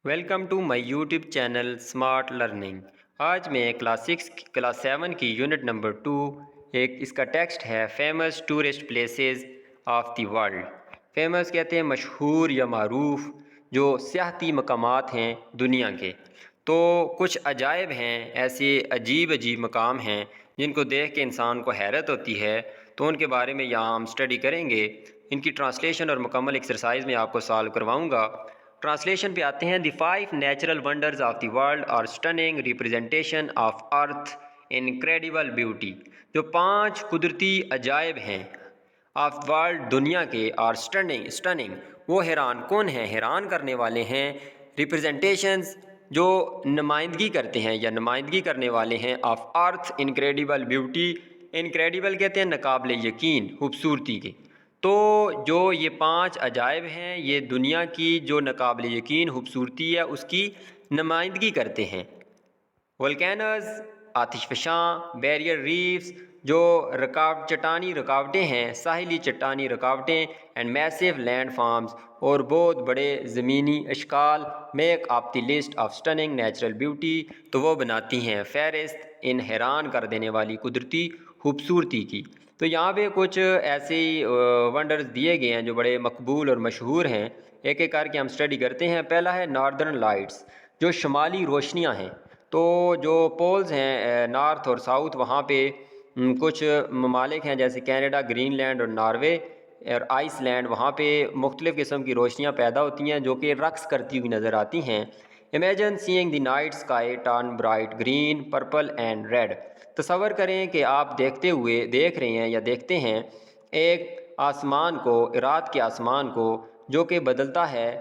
Welcome to my YouTube channel Smart Learning. آج میں class 7 کی یونٹ نمبر 2 اس کا ٹیکسٹ ہے famous tourist places of the world. Famous کہتے ہیں مشہور یا معروف جو سیاحتی مقامات ہیں دنیا کے۔ تو کچھ عجائب ہیں، ایسے عجیب مقام ہیں جن کو دیکھ کے انسان کو حیرت ہوتی ہے، تو ان کے بارے میں یہاں ہم اسٹڈی کریں گے۔ ان کی ٹرانسلیشن اور مکمل ایکسرسائز میں آپ کو سالو کرواؤں گا۔ ٹرانسلیشن پہ آتے ہیں۔ The 5 natural wonders of the world are stunning representation of earth incredible beauty. جو 5 قدرتی عجائب ہیں آف ورلڈ دنیا کے، آر اسٹننگ وہ حیران کن ہیں، حیران کرنے والے ہیں۔ ریپرزنٹیشنز جو نمائندگی کرتے ہیں یا نمائندگی کرنے والے ہیں، of earth incredible beauty. Incredible کہتے ہیں ناقابل یقین خوبصورتی کے۔ تو جو یہ 5 عجائب ہیں، یہ دنیا کی جو ناقابل یقین خوبصورتی ہے اس کی نمائندگی کرتے ہیں۔ والکینز آتش فشاں، بیریئر ریفز جو چٹانی رکاوٹیں ہیں، ساحلی چٹانی رکاوٹیں، اینڈ میسیو لینڈ فارمز اور بہت بڑے زمینی اشکال، make up the list of stunning natural beauty, تو وہ بناتی ہیں فہرست ان حیران کر دینے والی قدرتی خوبصورتی کی۔ تو یہاں پہ کچھ ایسے ونڈرز دیے گئے ہیں جو بڑے مقبول اور مشہور ہیں، ایک ایک کر کے ہم اسٹڈی کرتے ہیں۔ پہلا ہے ناردرن لائٹس، جو شمالی روشنیاں ہیں۔ تو جو پولز ہیں نارتھ اور ساؤتھ، وہاں پہ کچھ ممالک ہیں جیسے کینیڈا، گرین لینڈ اور ناروے اور آئس لینڈ، وہاں پہ مختلف قسم کی روشنیاں پیدا ہوتی ہیں جو کہ رقص کرتی ہوئی نظر آتی ہیں۔ Imagine seeing the night sky turn bright green, purple and red. تصور کریں کہ آپ دیکھ رہے ہیں یا دیکھتے ہیں ایک آسمان کو، رات کے آسمان کو، جو کہ بدلتا ہے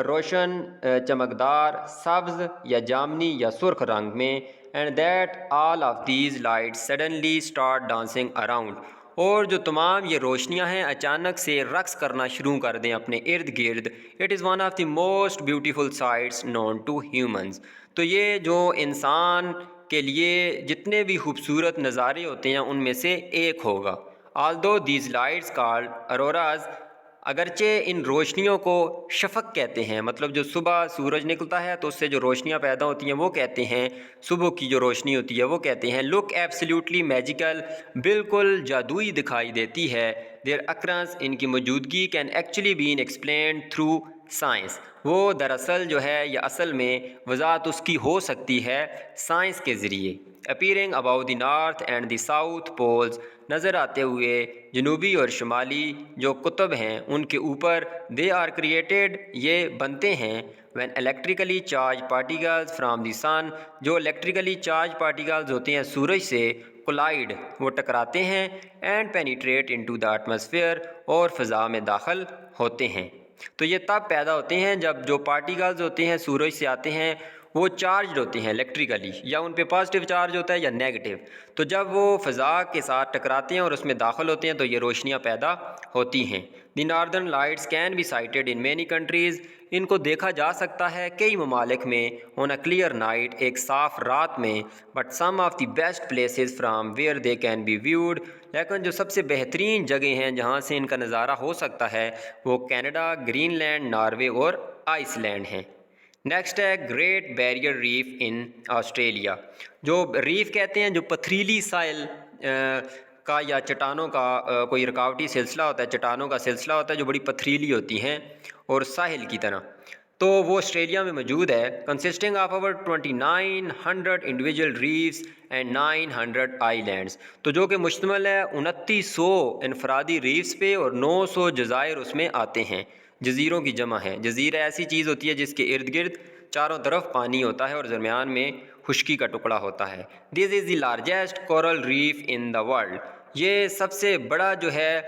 روشن، چمکدار، سبز یا جامنی یا سرخ رنگ میں، and that all of these lights suddenly start dancing around, اور جو تمام یہ روشنیاں ہیں اچانک سے رقص کرنا شروع کر دیں اپنے ارد گرد۔ It is one of the most beautiful sights known to humans. تو یہ جو انسان کے لیے جتنے بھی خوبصورت نظارے ہوتے ہیں ان میں سے ایک ہوگا۔ although these lights called auroras، اگرچہ ان روشنیوں کو شفق کہتے ہیں، مطلب جو صبح سورج نکلتا ہے تو اس سے جو روشنیاں پیدا ہوتی ہیں وہ کہتے ہیں، صبح کی جو روشنی ہوتی ہے وہ کہتے ہیں۔ look absolutely magical، بالکل جادوئی دکھائی دیتی ہے۔ their occurrence، ان کی موجودگی، can actually be explained through science، وہ دراصل جو ہے یا اصل میں وضاحت اس کی ہو سکتی ہے سائنس کے ذریعے۔ appearing above the north and the south poles، نظر آتے ہوئے جنوبی اور شمالی جو قطب ہیں ان کے اوپر۔ they are created، یہ بنتے ہیں when electrically charged particles from the sun، جو electrically charged particles ہوتے ہیں سورج سے، collide، وہ ٹکراتے ہیں، and penetrate into the atmosphere، اور فضا میں داخل ہوتے ہیں۔ تو یہ تب پیدا ہوتے ہیں جب جو پارٹیکلز ہوتے ہیں سورج سے آتے ہیں وہ چارجڈ ہوتے ہیں الیکٹریکلی، یا ان پہ پازیٹیو چارج ہوتا ہے یا نیگیٹو۔ تو جب وہ فضا کے ساتھ ٹکراتے ہیں اور اس میں داخل ہوتے ہیں تو یہ روشنیاں پیدا ہوتی ہیں۔ The northern lights can be sighted in many countries, ان کو دیکھا جا سکتا ہے کئی ممالک میں، آن اے کلیئر نائٹ، ایک صاف رات میں، but some of the best places from where they can be viewed, لیکن جو سب سے بہترین جگہ ہیں جہاں سے ان کا نظارہ ہو سکتا ہے وہ کینیڈا، گرین لینڈ، ناروے اور آئس لینڈ ہیں۔ نیکسٹ ہے great barrier reef in Australia, جو ریف کہتے ہیں جو پتھریلی ساحل کا یا چٹانوں کا کوئی رکاوٹی سلسلہ ہوتا ہے، چٹانوں کا سلسلہ ہوتا ہے جو بڑی پتھریلی ہوتی ہیں اور ساحل کی طرح، تو وہ آسٹریلیا میں موجود ہے۔ Consisting of over 2900 individual reefs and 900 islands, تو جو کہ مشتمل ہے 2900 انفرادی ریفس پہ اور 900 جزائر اس میں آتے ہیں۔ جزیروں کی جمع ہے۔ جزیرہ ایسی چیز ہوتی ہے جس کے ارد گرد چاروں طرف پانی ہوتا ہے اور درمیان میں خشکی کا ٹکڑا ہوتا ہے۔ This is the largest coral reef in the world, یہ سب سے بڑا جو ہے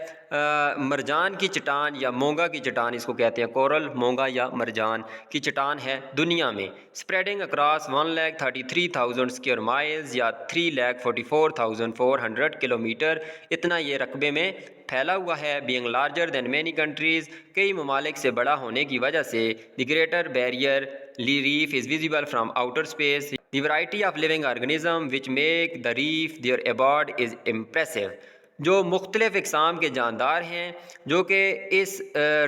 مرجان کی چٹان یا مونگا کی چٹان، اس کو کہتے ہیں کورل، مونگا یا مرجان کی چٹان ہے دنیا میں۔ اسپریڈنگ اکراس 1,33,000 اسکوائر مائلز یا 3,44,400 کلومیٹر، اتنا یہ رقبے میں پھیلا ہوا ہے۔ Being larger than many countries, کئی ممالک سے بڑا ہونے کی وجہ سے، the greater barrier reef is visible from outer space, the variety of living organism which make the reef their abode is impressive، جو مختلف اقسام کے جاندار ہیں جو کہ اس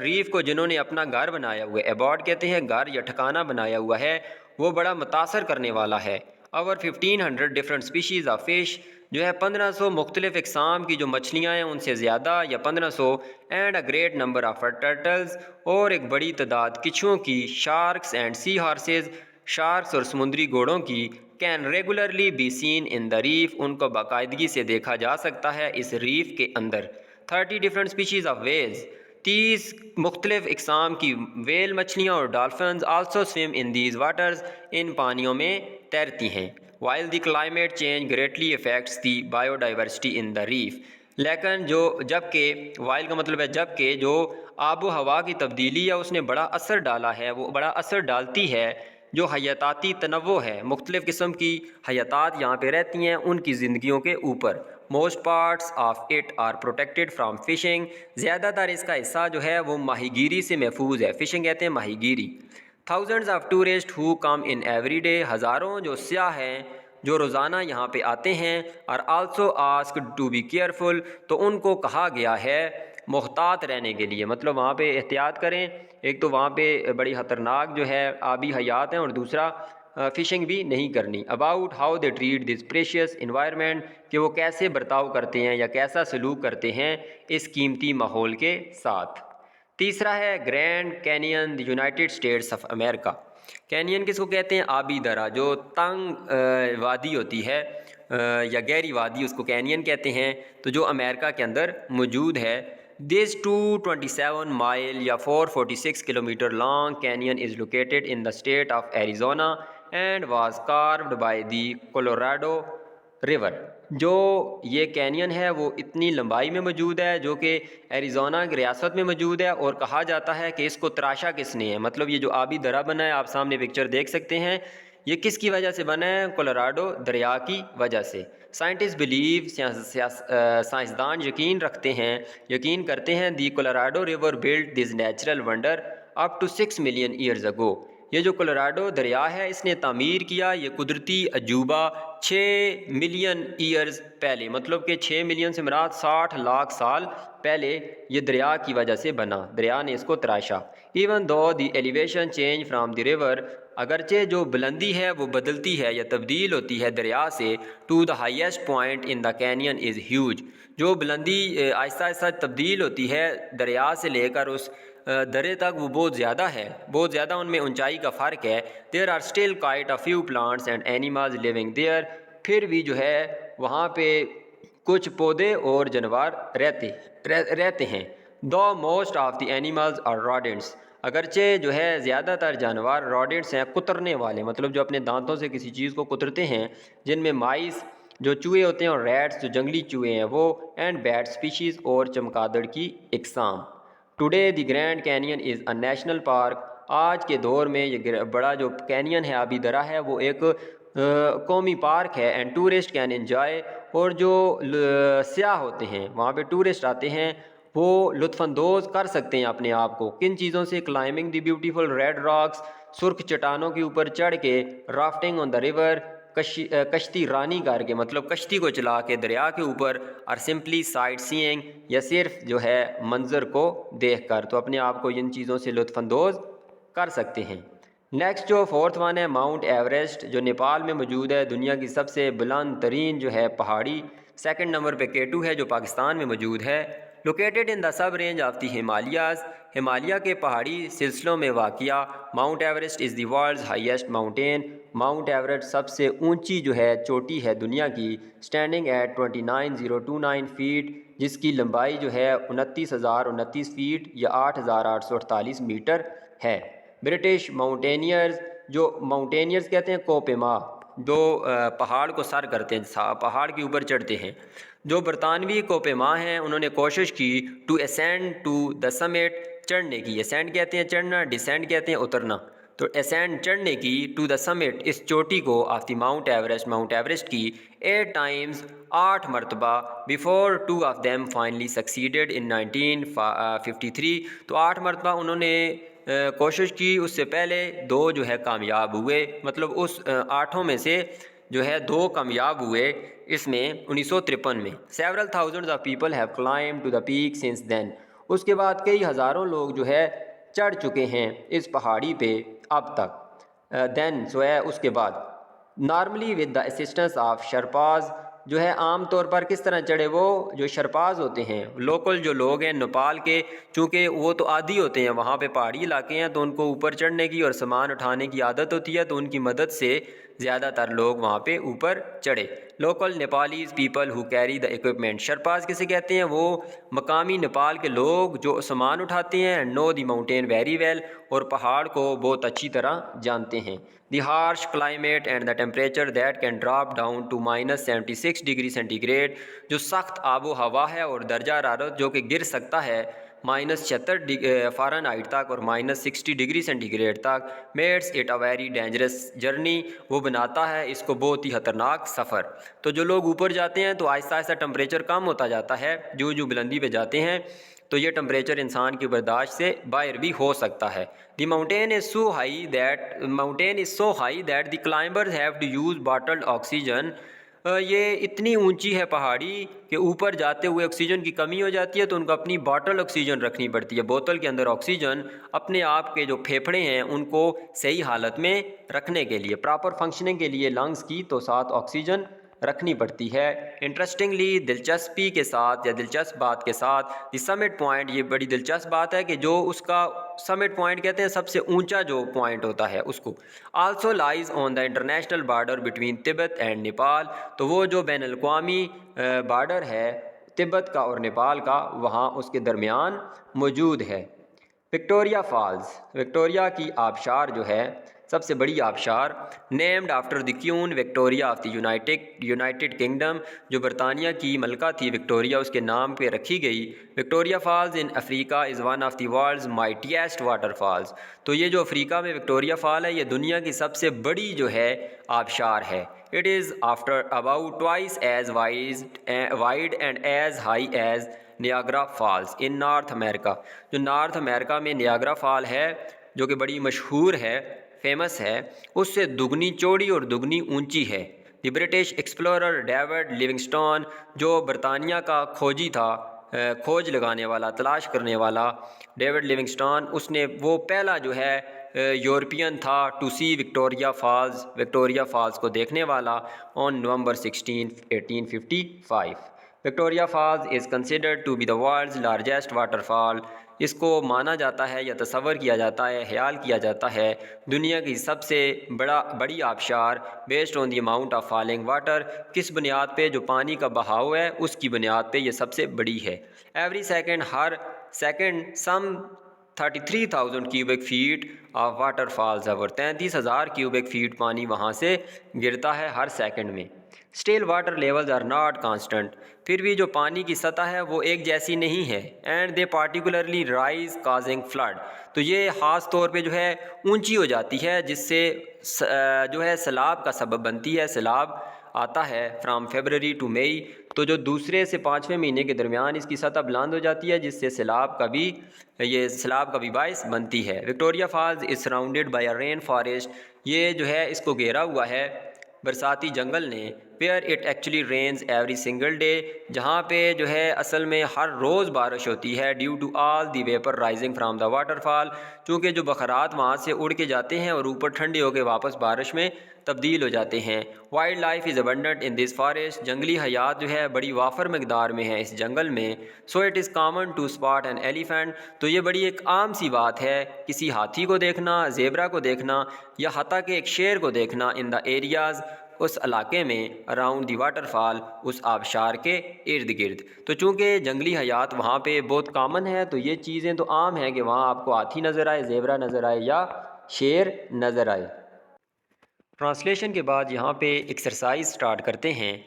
ریف کو جنہوں نے اپنا گھر بنایا ہوا ہے، ایبارڈ کہتے ہیں گھر یا ٹھکانہ بنایا ہوا ہے، وہ بڑا متاثر کرنے والا ہے۔ اور 1500 ڈفرینٹ اسپیشیز آف فش، جو ہے 1500 مختلف اقسام کی جو مچھلیاں ہیں ان سے زیادہ یا 1500 and a great number of turtles, اور ایک بڑی تعداد کچھوؤں کی، sharks and sea horses, sharks اور سمندری گھوڑوں کی، can regularly be seen in the reef, ان کو باقاعدگی سے دیکھا جا سکتا ہے اس ریف کے اندر۔ 30 ڈفرینٹ اسپیشیز آف ویلز، 30 مختلف اقسام کی ویل مچھلیاں اور dolphins also swim in these waters, ان پانیوں میں تیرتی ہیں۔ While the climate change greatly affects the biodiversity in the reef, لیکن جبکہ وائل کا مطلب ہے جبکہ جو آب و ہوا کی تبدیلی ہے اس نے بڑا اثر ڈالا ہے، وہ بڑا اثر ڈالتی ہے جو حیاتاتی تنوع ہے، مختلف قسم کی حیاتات یہاں پہ رہتی ہیں ان کی زندگیوں کے اوپر۔ Most parts of it are protected from fishing, زیادہ تر اس کا حصہ جو ہے وہ ماہی گیری سے محفوظ ہے۔ فشنگ کہتے ہیں ماہی گیری۔ Thousands of tourist who come in every day, ہزاروں جو سیاح ہیں جو روزانہ یہاں پہ آتے ہیں، اور also asked to be careful, تو ان کو کہا گیا ہے محتاط رہنے کے لیے، مطلب وہاں پہ احتیاط کریں۔ ایک تو وہاں پہ بڑی خطرناک جو ہے آبی حیات ہیں، اور دوسرا فشنگ بھی نہیں کرنی۔ About how they treat this precious environment, کہ وہ کیسے برتاؤ کرتے ہیں یا کیسا سلوک کرتے ہیں اس قیمتی ماحول کے ساتھ۔ تیسرا ہے grand canyon, the United States of America. Canyon کس کو کہتے ہیں؟ آبی درہ، جو تنگ وادی ہوتی ہے یا گہری وادی، اس کو کینین کہتے ہیں، تو جو امریکہ کے اندر موجود ہے۔ دس 227 مائل یا 446 kilometre long canyon is located in the state of Arizona and was carved by the Colorado river. جو یہ کینین ہے وہ اتنی لمبائی میں موجود ہے جو کہ ایریزونا کی ریاست میں موجود ہے، اور کہا جاتا ہے کہ اس کو تراشا کس نے ہے، مطلب یہ جو آبی درہ بنا ہے، آپ سامنے پکچر دیکھ سکتے ہیں، یہ کس کی وجہ سے بنا ہے؟ کولوراڈو دریا کی وجہ سے۔ سائنٹسٹ بلیو، سائنسدان یقین کرتے ہیں the Colorado river built this natural wonder up to 6 million years ago, یہ جو کولوراڈو دریا ہے اس نے تعمیر کیا یہ قدرتی عجوبہ 6 ملین ایئرز پہلے، مطلب کہ 6 ملین سے مراد 60 لاکھ سال پہلے یہ دریا کی وجہ سے بنا، دریا نے اس کو تراشا۔ Even though the elevation change from the river, اگرچہ جو بلندی ہے وہ بدلتی ہے یا تبدیل ہوتی ہے دریا سے، to the highest point in the canyon is huge, جو بلندی آہستہ آہستہ تبدیل ہوتی ہے دریا سے لے کر اس درے تک، وہ بہت زیادہ ہے، بہت زیادہ ان میں اونچائی کا فرق ہے۔ There are still quite a few plants and animals living there، پھر بھی جو ہے وہاں پہ کچھ پودے اور جانور رہتے ہیں۔ Though most of the animals are rodents، اگرچہ جو ہے زیادہ تر جانور روڈنٹس ہیں، کترنے والے، مطلب جو اپنے دانتوں سے کسی چیز کو کترتے ہیں، جن میں مائس جو چوہے ہوتے ہیں، اور ریٹس جو جنگلی چوہے ہیں وہ، اینڈ بیٹ اسپیشیز اور چمگادڑ کی اقسام۔ Today the Grand canyon is a national park, آج کے دور میں یہ بڑا جو کینین ہے آبی درہ ہے وہ ایک قومی پارک ہے، اینڈ ٹورسٹ کین انجوائے، اور جو سیاح ہوتے ہیں وہاں پہ ٹورسٹ آتے ہیں وہ لطف اندوز کر سکتے ہیں اپنے آپ کو کن چیزوں سے؟ کلائمبنگ دی بیوٹیفل ریڈ راکس، سرخ چٹانوں کے اوپر چڑھ کے، رافٹنگ آن دا ریور، کشتی رانی کر کے، مطلب کشتی کو چلا کے دریا کے اوپر، اور سمپلی سائٹ سینگ، یا صرف جو ہے منظر کو دیکھ کر، تو اپنے آپ کو ان چیزوں سے لطف اندوز کر سکتے ہیں۔ نیکسٹ جو فورتھ ون ہے ماؤنٹ ایوریسٹ، جو نیپال میں موجود ہے، دنیا کی سب سے بلند ترین جو ہے پہاڑی۔ سیکنڈ نمبر پہ K2 ہے جو پاکستان میں موجود ہے۔ Located in the sub range of the Himalayas, Himalaya کے پہاڑی سلسلوں میں واقع۔ Mount Everest is the world's highest mountain, Mount Everest سب سے اونچی جو ہے چوٹی ہے دنیا کی، اسٹینڈنگ ایٹ 29029 فیٹ، جس کی لمبائی جو ہے 29,029 فیٹ یا 8,848 میٹر ہے۔ برٹش ماؤنٹینئرز، جو ماؤنٹینئرز کہتے ہیں کوپیما، جو پہاڑ کو سر کرتے ہیں، پہاڑ کے اوپر چڑھتے ہیں، جو برطانوی کوپیما ہیں انہوں نے کوشش کی ٹو اسینڈ ٹو دا سمٹ، چڑھنے کی، اسینڈ کہتے ہیں چڑھنا، ڈسینڈ کہتے ہیں اترنا، تو اسینڈ چڑھنے کی، ٹو دا سمٹ اس چوٹی کو، of the Mount Everest, Mount Everest کی 8 ٹائمز، 8 مرتبہ، بیفور 2 آف دیم فائنلی سکسیڈڈ ان 1953، تو 8 مرتبہ انہوں نے کوشش کی، اس سے پہلے 2 جو ہے کامیاب ہوئے، مطلب اس 8 میں سے جو ہے 2 کامیاب ہوئے اس میں 1953 میں. Several thousands of people have climbed to the peak since then. اس کے بعد کئی ہزاروں لوگ جو ہے چڑھ چکے ہیں اس پہاڑی پہ اب تک. دین جو ہے اس کے بعد normally with the assistance of Sherpas, جو ہے عام طور پر کس طرح چڑھے، وہ جو شرپاز ہوتے ہیں لوکل جو لوگ ہیں نیپال کے، چونکہ وہ تو عادی ہوتے ہیں، وہاں پہ پہاڑی علاقے ہیں تو ان کو اوپر چڑھنے کی اور سامان اٹھانے کی عادت ہوتی ہے، تو ان کی مدد سے زیادہ تر لوگ وہاں پہ اوپر چڑھے. Local Nepalese people who carry the equipment. Sherpas کسے کہتے ہیں؟ وہ مقامی نیپال کے لوگ جو سامان اٹھاتے ہیں. Know the mountain very well, اور پہاڑ کو بہت اچھی طرح جانتے ہیں. The harsh climate and the temperature that can drop down to -76 degree centigrade. جو سخت آب و ہوا ہے اور درجہ حرارت جو کہ گر سکتا ہے -76 فارن ہائٹ تک اور -60 ڈگری سینٹی گریڈ تک. Makes it a very dangerous journey. وہ بناتا ہے اس کو بہت ہی خطرناک سفر. تو جو لوگ اوپر جاتے ہیں تو آہستہ آہستہ ٹمپریچر کم ہوتا جاتا ہے، جو جو بلندی پہ جاتے ہیں تو یہ ٹمپریچر انسان کی برداشت سے باہر بھی ہو سکتا ہے. The mountain is so high that the climbers have to use bottled oxygen. یہ اتنی اونچی ہے پہاڑی کہ اوپر جاتے ہوئے آکسیجن کی کمی ہو جاتی ہے، تو ان کو اپنی باٹل آکسیجن رکھنی پڑتی ہے. بوتل کے اندر آکسیجن اپنے آپ کے جو پھیپھڑے ہیں ان کو صحیح حالت میں رکھنے کے لیے، پراپر فنکشننگ کے لیے لنگز کی، تو ساتھ آکسیجن رکھنی پڑتی ہے. انٹرسٹنگلی، دلچسپی کے ساتھ یا دلچسپ بات کے ساتھ، دی سمٹ پوائنٹ، یہ بڑی دلچسپ بات ہے کہ جو اس کا سمٹ پوائنٹ کہتے ہیں سب سے اونچا جو پوائنٹ ہوتا ہے اس کو، also لائز on the international border between Tibet and Nepal. تو وہ جو بین الاقوامی بارڈر ہے تبت کا اور نیپال کا، وہاں اس کے درمیان موجود ہے. وکٹوریہ فالز، وکٹوریہ کی آبشار جو ہے سب سے بڑی آبشار، named after the Kevin Victoria of the United kingdom. جو برطانیہ کی ملکہ تھی وکٹوریہ، اس کے نام پہ رکھی گئی. Victoria Falls in Africa is one of the world's mightiest water falls. تو یہ جو افریقہ میں وکٹوریہ فال ہے یہ دنیا کی سب سے بڑی جو ہے آبشار ہے. It is after about twice as wide and as high as Niagara Falls in North America. جو نارتھ امریکہ میں نیاگرا فال ہے جو کہ بڑی مشہور ہے، فیمس ہے، اس سے دگنی چوڑی اور دگنی اونچی ہے. دی برٹش ایکسپلورر ڈیوڈ لیونگسٹون، جو برطانیہ کا کھوجی تھا، کھوج لگانے والا، تلاش کرنے والا ڈیوڈ لیونگسٹون، اس نے وہ پہلا جو ہے یورپین تھا ٹو سی وکٹوریہ فالز کو دیکھنے والا on November 16, 1855. Victoria Falls is considered to be the world's largest water fall. اس کو مانا جاتا ہے یا تصور کیا جاتا ہے، خیال کیا جاتا ہے دنیا کی سب سے بڑی آبشار، based on the amount of falling water. کس بنیاد پہ؟ جو پانی کا بہاؤ ہے اس کی بنیاد پہ یہ سب سے بڑی ہے. ایوری سیکنڈ، ہر second some 33,000 cubic feet of water falls over. 33,000 cubic feet پانی وہاں سے گرتا ہے ہر سیکنڈ میں. Still water levels are not constant. پھر بھی جو پانی کی سطح ہے وہ ایک جیسی نہیں ہے. And they particularly rise causing flood. تو یہ خاص طور پہ جو ہے اونچی ہو جاتی ہے جس سے جو ہے سیلاب کا سبب بنتی ہے. سیلاب آتا ہے فرام فیبرری ٹو مئی. تو جو دوسرے سے 5ویں مہینے کے درمیان اس کی سطح بلند ہو جاتی ہے جس سے سیلاب کا بھی باعث بنتی ہے. Victoria Falls is surrounded by a rain forest. یہ جو ہے اس کو گھیرا ہوا ہے برساتی جنگل نے. Where it actually rains every single day. جہاں پہ جو ہے اصل میں ہر روز بارش ہوتی ہے. Due to all the vapour rising from the waterfall. چونکہ جو بخارات وہاں سے اڑ کے جاتے ہیں اور اوپر ٹھنڈے ہو کے واپس بارش میں تبدیل ہو جاتے ہیں. Wildlife is abundant in this forest. جنگلی حیات جو ہے بڑی وافر مقدار میں ہے اس جنگل میں. So it is common to spot an elephant. تو یہ بڑی ایک عام سی بات ہے کسی ہاتھی کو دیکھنا، زیبرا کو دیکھنا، یا حتیٰ کہ ایک شیر کو دیکھنا ان دا ایریاز، اس علاقے میں، اراؤنڈ دی واٹر فال، اس آبشار کے ارد گرد. تو چونکہ جنگلی حیات وہاں پہ بہت کامن ہے تو یہ چیزیں تو عام ہیں کہ وہاں آپ کو ہاتھی نظر آئے، زیبرا نظر آئے یا شیر نظر آئے. ٹرانسلیشن کے بعد یہاں پہ ایکسرسائز سٹارٹ کرتے ہیں.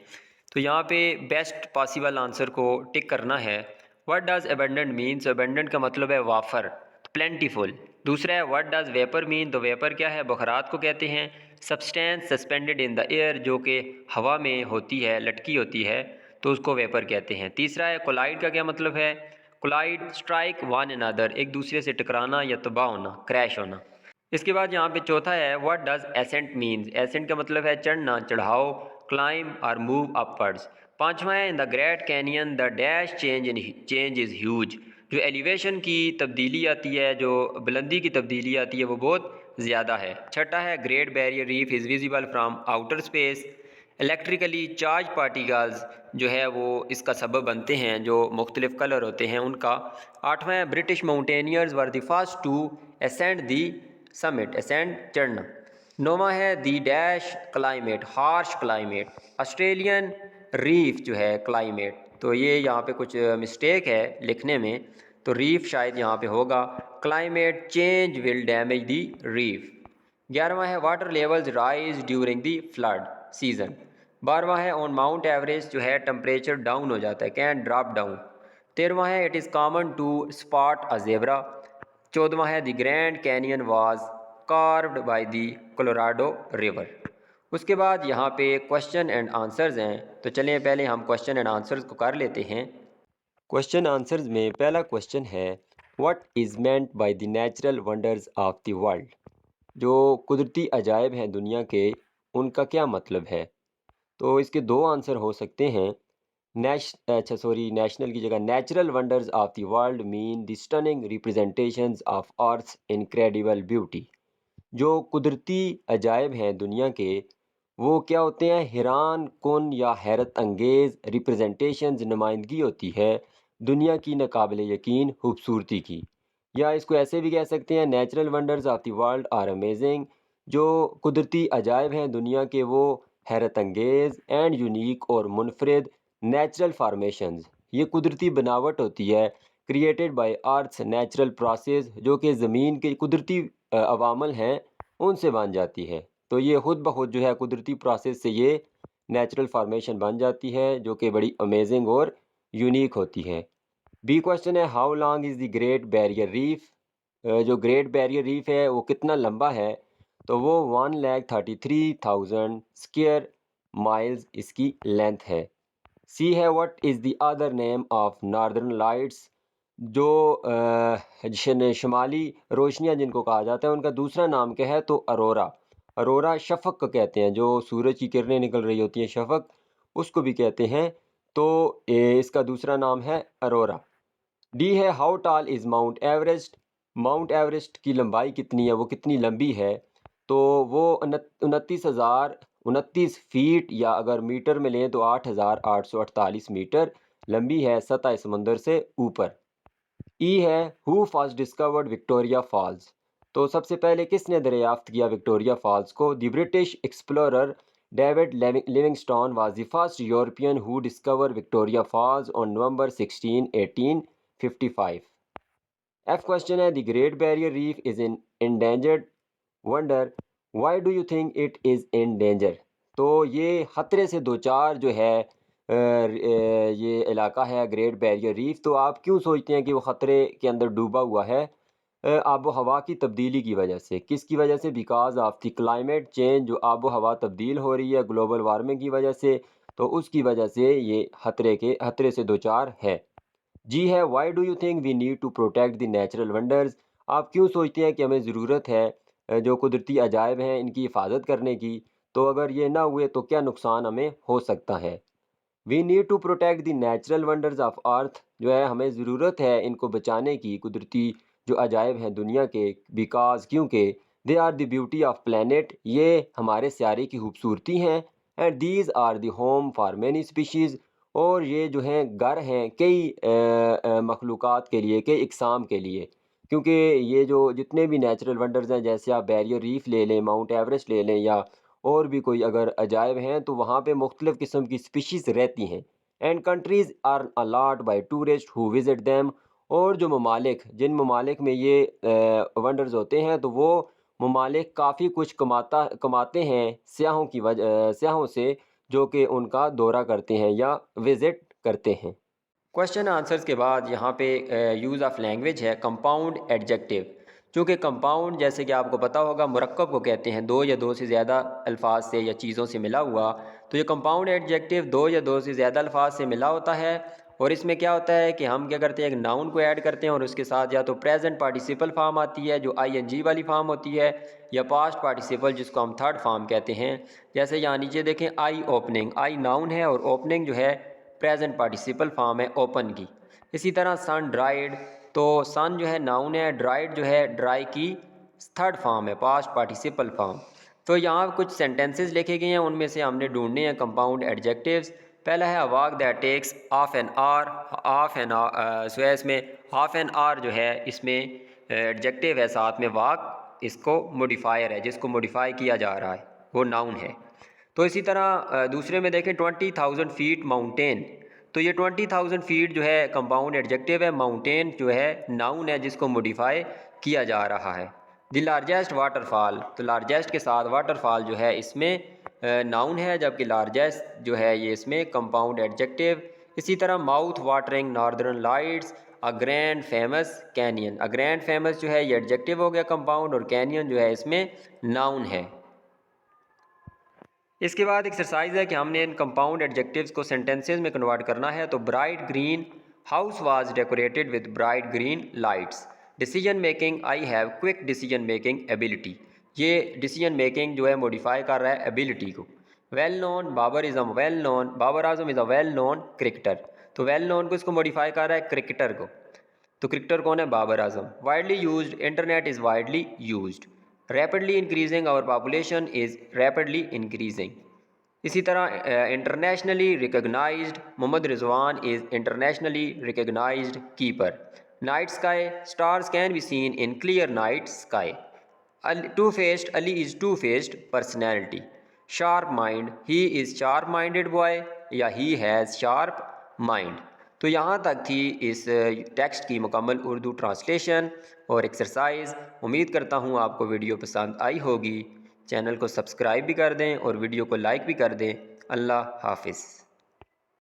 تو یہاں پہ بیسٹ پاسبل آنسر کو ٹک کرنا ہے. واٹ ڈز ابنڈنٹ مین؟ تو ابنڈنٹ کا مطلب ہے وافر، پلینٹی فل. دوسرا ہے واٹ ڈز ویپر مین؟ تو ویپر کیا ہے؟ بخارات کو کہتے ہیں. سبسٹینس سسپینڈڈ ان دا ایئر، جو کہ ہوا میں ہوتی ہے، لٹکی ہوتی ہے، تو اس کو ویپر کہتے ہیں. تیسرا ہے کولائڈ کا کیا مطلب ہے؟ کولائڈ اسٹرائک ون انادر، ایک دوسرے سے ٹکرانا یا تباہ ہونا، کریش ہونا. اس کے بعد یہاں پہ چوتھا ہے what does ascent means. Ascent کا مطلب ہے چڑھنا، چڑھاؤ، کلائم اور موو اپورڈز. پانچواں ہے in the Grand Canyon the dash change is huge. جو ایلیویشن کی تبدیلی آتی ہے، جو بلندی کی تبدیلی آتی ہے وہ بہت زیادہ ہے. چھٹا ہے great barrier reef is visible from outer space. Electrically charge particles جو ہے وہ اس کا سبب بنتے ہیں، جو مختلف کلر ہوتے ہیں ان کا. آٹھواں ہے British mountaineers were the first to ascend the summit. Ascend چڑھنا. نواں ہے the dash climate harsh climate. Australian reef جو ہے کلائمیٹ، تو یہ یہاں پہ کچھ مسٹیک ہے لکھنے میں، تو ریف شاید یہاں پہ ہوگا. Climate change will damage the reef. گیارہواں ہے water levels rise during the flood season. بارہواں ہے آن ماؤنٹ ایوریسٹ جو ہے ٹمپریچر ڈاؤن ہو جاتا ہے، کین ڈراپ ڈاؤن. تیرہواں ہے it is common to spot a zebra. چودواں ہے the Grand Canyon was carved by the Colorado River. اس کے بعد یہاں پہ کوشچن اینڈ آنسرز ہیں، تو چلیں پہلے ہم کوشچن اینڈ آنسرز کو کر لیتے ہیں. کوشچن آنسرز میں پہلا کوشچن ہے what is meant by the natural wonders of the world. جو قدرتی عجائب ہیں دنیا کے، ان کا کیا مطلب ہے؟ تو اس کے دو آنسر ہو سکتے ہیں. نیشنل کی جگہ natural wonders of the world mean the stunning representations of earth's incredible beauty. جو قدرتی عجائب ہیں دنیا کے، وہ کیا ہوتے ہیں؟ حیران کن یا حیرت انگیز ریپرزنٹیشنز، نمائندگی ہوتی ہے دنیا کی ناقابل یقین خوبصورتی کی. یا اس کو ایسے بھی کہہ سکتے ہیں natural wonders of the world are amazing. جو قدرتی عجائب ہیں دنیا کے وہ حیرت انگیز اینڈ یونیک اور منفرد نیچرل فارمیشنز، یہ قدرتی بناوٹ ہوتی ہے created by earths natural process, جو کہ زمین کے قدرتی عوامل ہیں ان سے بن جاتی ہے. تو یہ خود بخود جو ہے قدرتی پروسیس سے یہ نیچرل فارمیشن بن جاتی ہے، جو کہ بڑی امیزنگ اور یونیک ہوتی ہے. بی کوشچن ہے how long is the great barrier reef. جو گریٹ بیریئر ریف ہے وہ کتنا لمبا ہے؟ تو وہ 1,33,000 اسکوائر مائلز اس کی لینتھ ہے. سی ہے what is the other name of northern lights. جو شمالی روشنیاں جن کو کہا جاتا ہے ان کا دوسرا نام کیا ہے؟ تو ارورا. ارورا شفق کو کہتے ہیں، جو سورج کی کرنیں نکل رہی ہوتی ہیں شفق، اس کو بھی کہتے ہیں. تو اس کا دوسرا نام ہے ارورا. ڈی ہے how talc is Mount Everest. Mount Everest کی لمبائی کتنی ہے، وہ کتنی لمبی ہے؟ تو وہ 29,029 فیٹ، یا اگر میٹر میں لیں تو 8,848 میٹر لمبی ہے سطح سمندر سے اوپر. ای ہے ہو فرسٹ ڈسکورڈ وکٹوریا فالز. تو سب سے پہلے کس نے دریافت کیا وکٹوریا فالز کو؟ The British explorer David Livingstone was the first European who discover Victoria Falls on November 16, 1855. F question ہے the great barrier reef is an endangered wonder why do you think it is in danger. تو یہ خطرے سے دوچار جو ہے یہ علاقہ ہے گریٹ بیریئر ریف، تو آپ کیوں سوچتے ہیں کہ وہ خطرے کے اندر ڈوبا ہوا ہے؟ آب و ہوا کی تبدیلی کی وجہ سے. کس کی وجہ سے؟ Because of the climate change. جو آب و ہوا تبدیل ہو رہی ہے گلوبل وارمنگ کی وجہ سے، تو اس کی وجہ سے یہ خطرے سے دوچار ہے. جی ہے why do you think we need to protect the natural wonders. آپ کیوں سوچتے ہیں کہ ہمیں ضرورت ہے جو قدرتی عجائب ہیں ان کی حفاظت کرنے کی؟ تو اگر یہ نہ ہوئے تو کیا نقصان ہمیں ہو سکتا ہے؟ We need to protect the natural wonders of earth. جو ہے ہمیں ضرورت ہے ان کو بچانے کی، قدرتی جو عجائب ہیں دنیا کے. بیکاز کیونکہ they are the beauty of plant, یہ ہمارے سیارے کی خوبصورتی ہیں. And these are the home for many species, اور یہ جو ہیں گھر ہیں کئی مخلوقات کے لیے، کئی اقسام کے لیے. کیونکہ یہ جو جتنے بھی نیچرل ونڈرز ہیں، جیسے آپ بیریئر ریف لے لیں، ماؤنٹ ایوریسٹ لے لیں، یا اور بھی کوئی اگر عجائب ہیں، تو وہاں پہ مختلف قسم کی اسپیشیز رہتی ہیں. And countries are a lot by tourist who visit them. اور جو ممالک، جن ممالک میں یہ ونڈرز ہوتے ہیں، تو وہ ممالک کافی کچھ کماتے ہیں سیاحوں سے، جو کہ ان کا دورہ کرتے ہیں یا وزٹ کرتے ہیں. کوشچن آنسرز کے بعد یہاں پہ یوز آف لینگویج ہے کمپاؤنڈ ایڈجیکٹیو. چونکہ کمپاؤنڈ جیسے کہ آپ کو پتہ ہوگا مرکب کو کہتے ہیں، دو یا دو سے زیادہ الفاظ سے یا چیزوں سے ملا ہوا. تو یہ کمپاؤنڈ ایڈجیکٹیو دو یا دو سے زیادہ الفاظ سے ملا ہوتا ہے اور اس میں کیا ہوتا ہے کہ ہم کیا کرتے ہیں، ایک ناؤن کو ایڈ کرتے ہیں اور اس کے ساتھ یا تو پریزنٹ پارٹیسپل فارم آتی ہے جو آئی این جی والی فارم ہوتی ہے، یا پاسٹ پارٹیسپل جس کو ہم تھرڈ فارم کہتے ہیں. جیسے یہاں نیچے دیکھیں آئی اوپننگ، آئی ناؤن ہے اور اوپننگ جو ہے پریزنٹ پارٹیسپل فارم ہے اوپن کی. اسی طرح سن ڈرائیڈ، تو سن جو ہے ناؤن ہے، ڈرائیڈ جو ہے ڈرائی کی تھرڈ فارم ہے پاسٹ پارٹیسپل فارم. تو یہاں کچھ سینٹینسز لکھے گئے ہیں، ان میں سے ہم نے ڈھونڈنے ہیں کمپاؤنڈ ایڈجیکٹیوز. پہلا ہے walk that takes half an hour, so ہے اس میں ہاف این آور جو ہے اس میں ایڈجیکٹیو ہے ساتھ میں واک، اس کو موڈیفائر ہے جس کو موڈیفائی کیا جا رہا ہے، وہ ناؤن ہے. تو اسی طرح دوسرے میں دیکھیں 20,000 فیٹ ماؤنٹین، تو یہ 20,000 فیٹ جو ہے کمپاؤنڈ ایڈجیکٹیو ہے، ماؤنٹین جو ہے ناؤن ہے جس کو موڈیفائی کیا جا رہا ہے. دی لارجسٹ واٹر فال، تو لارجسٹ کے ساتھ واٹر فال جو ہے اس میں ناؤن ہے، جبکہ لارجسٹ جو ہے یہ اس میں کمپاؤنڈ ایڈجیکٹیو. اسی طرح mouth watering northern lights, a grand famous canyon, a grand famous جو ہے یہ ایڈجیکٹیو ہو گیا کمپاؤنڈ، اور کینین جو ہے اس میں ناؤن ہے. اس کے بعد ایکسرسائز ہے کہ ہم نے ان کمپاؤنڈ ایڈجیکٹیوز کو سینٹینسز میں کنورٹ کرنا ہے. تو bright green house was decorated with bright green lights. Decision making, I have quick decision making ability, یہ ڈیسیجن میکنگ جو ہے موڈیفائی کر رہا ہے ایبلٹی کو. Well known, Babar Azam is a well known cricketer, تو ویل نون کو اس کو موڈیفائی کر رہا ہے کرکٹر کو. تو کرکٹر کون ہے؟ Babar Azam. Widely used, internet is widely used. Rapidly increasing our population is rapidly increasing. اسی طرح internationally recognised, Muhammad Rizwan is internationally recognised keeper. Night sky, stars can be seen in clear night sky. Two faced, Ali is two faced personality. Sharp mind, he is sharp minded boy یا he has sharp mind. تو یہاں تک تھی اس text کی مکمل Urdu translation اور exercise. امید کرتا ہوں آپ کو ویڈیو پسند آئی ہوگی. چینل کو سبسکرائب بھی کر دیں اور ویڈیو کو لائک بھی کر دیں. اللہ حافظ.